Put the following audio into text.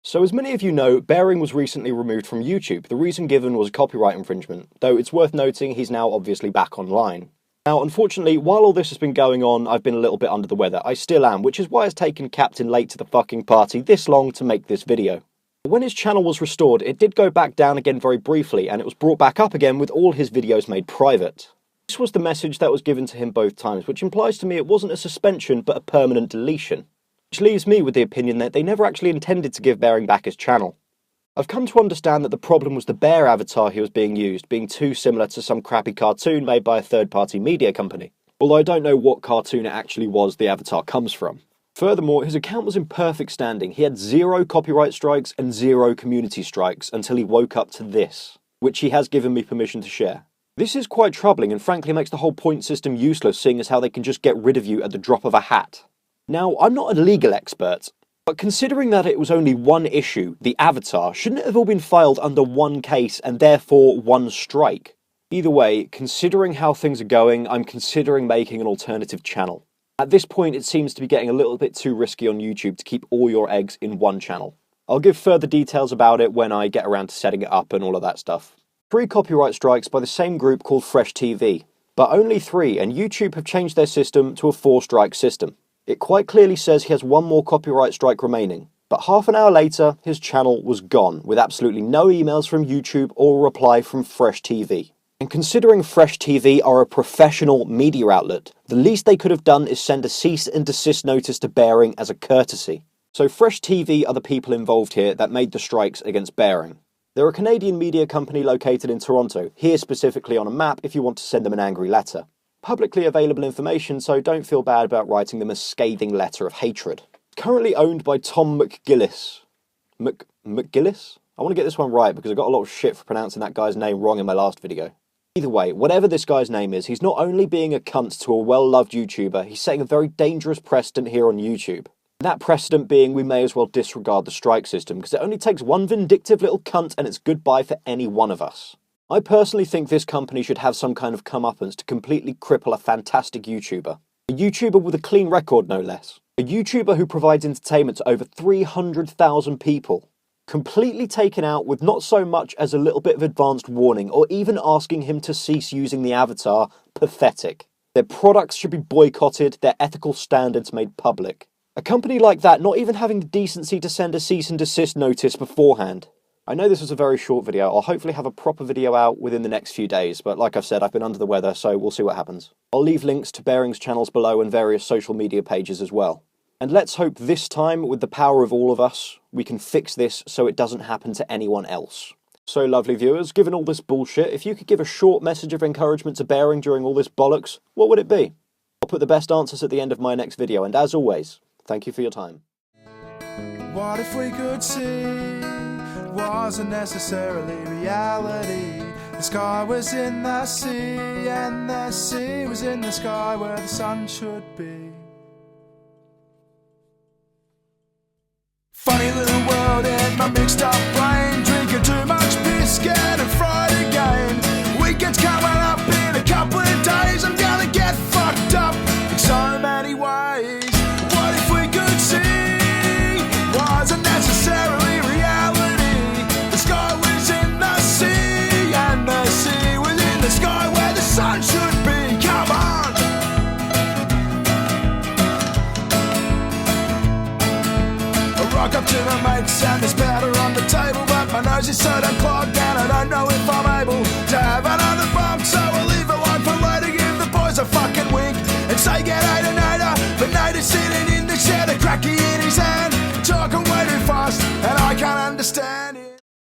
So as many of you know, Bearing was recently removed from YouTube. The reason given was a copyright infringement, though it's worth noting he's now obviously back online. Now, unfortunately, while all this has been going on, I've been a little bit under the weather. I still am, which is why it's taken Captain Late to the fucking party this long to make this video. When his channel was restored, it did go back down again very briefly, and it was brought back up again with all his videos made private. This was the message that was given to him both times, which implies to me it wasn't a suspension, but a permanent deletion. Which leaves me with the opinion that they never actually intended to give Bearing back his channel. I've come to understand that the problem was the bear avatar he was being used, being too similar to some crappy cartoon made by a third-party media company. Although I don't know what cartoon it actually was the avatar comes from. Furthermore, his account was in perfect standing. He had 0 copyright strikes and 0 community strikes until he woke up to this, which he has given me permission to share. This is quite troubling and frankly makes the whole point system useless, seeing as how they can just get rid of you at the drop of a hat. Now, I'm not a legal expert, but considering that it was only one issue, the avatar, shouldn't it have all been filed under one case and therefore one strike? Either way, considering how things are going, I'm considering making an alternative channel. At this point, it seems to be getting a little bit too risky on YouTube to keep all your eggs in one channel. I'll give further details about it when I get around to setting it up and all of that stuff. 3 copyright strikes by the same group called Fresh TV, but only 3, and YouTube have changed their system to a 4-strike system. It quite clearly says he has 1 more copyright strike remaining, but half an hour later, his channel was gone, with absolutely no emails from YouTube or a reply from Fresh TV. And considering Fresh TV are a professional media outlet, the least they could have done is send a cease and desist notice to Bearing as a courtesy. So Fresh TV are the people involved here that made the strikes against Bearing. They're a Canadian media company located in Toronto, here specifically on a map if you want to send them an angry letter. Publicly available information, so don't feel bad about writing them a scathing letter of hatred. Currently owned by Tom McGillis. McGillis? I want to get this one right because I got a lot of shit for pronouncing that guy's name wrong in my last video. Either way, whatever this guy's name is, he's not only being a cunt to a well-loved YouTuber, he's setting a very dangerous precedent here on YouTube. That precedent being we may as well disregard the strike system, because it only takes one vindictive little cunt and it's goodbye for any one of us. I personally think this company should have some kind of comeuppance to completely cripple a fantastic YouTuber. A YouTuber with a clean record, no less. A YouTuber who provides entertainment to over 300,000 people. Completely taken out with not so much as a little bit of advanced warning, or even asking him to cease using the avatar. Pathetic. Their products should be boycotted, their ethical standards made public. A company like that not even having the decency to send a cease and desist notice beforehand. I know this was a very short video. I'll hopefully have a proper video out within the next few days, but like I've said, I've been under the weather, so we'll see what happens. I'll leave links to Bearing's channels below and various social media pages as well. And let's hope this time, with the power of all of us, we can fix this so it doesn't happen to anyone else. So lovely viewers, given all this bullshit, if you could give a short message of encouragement to Bearing during all this bollocks, what would it be? I'll put the best answers at the end of my next video, and as always, thank you for your time. What if we could see wasn't necessarily reality? The sky was in the sea, and the sea was in the sky where the sun should be. Funny little world in my mixed up brain, drinking too much biscuit and fried again. Weekend's coming up in a couple of days, I'm gonna get fucked up in so many ways. What if we could see wasn't necessarily reality? The sky was in the sea, and the sea was in the sky where the sun should be. Come on! Rock up to my mates and there's powder on the table, but my nose is so damn clogged and I don't know if I'm able to have another bump, so I'll leave a line for later. Give the boys a fucking wink and say get out.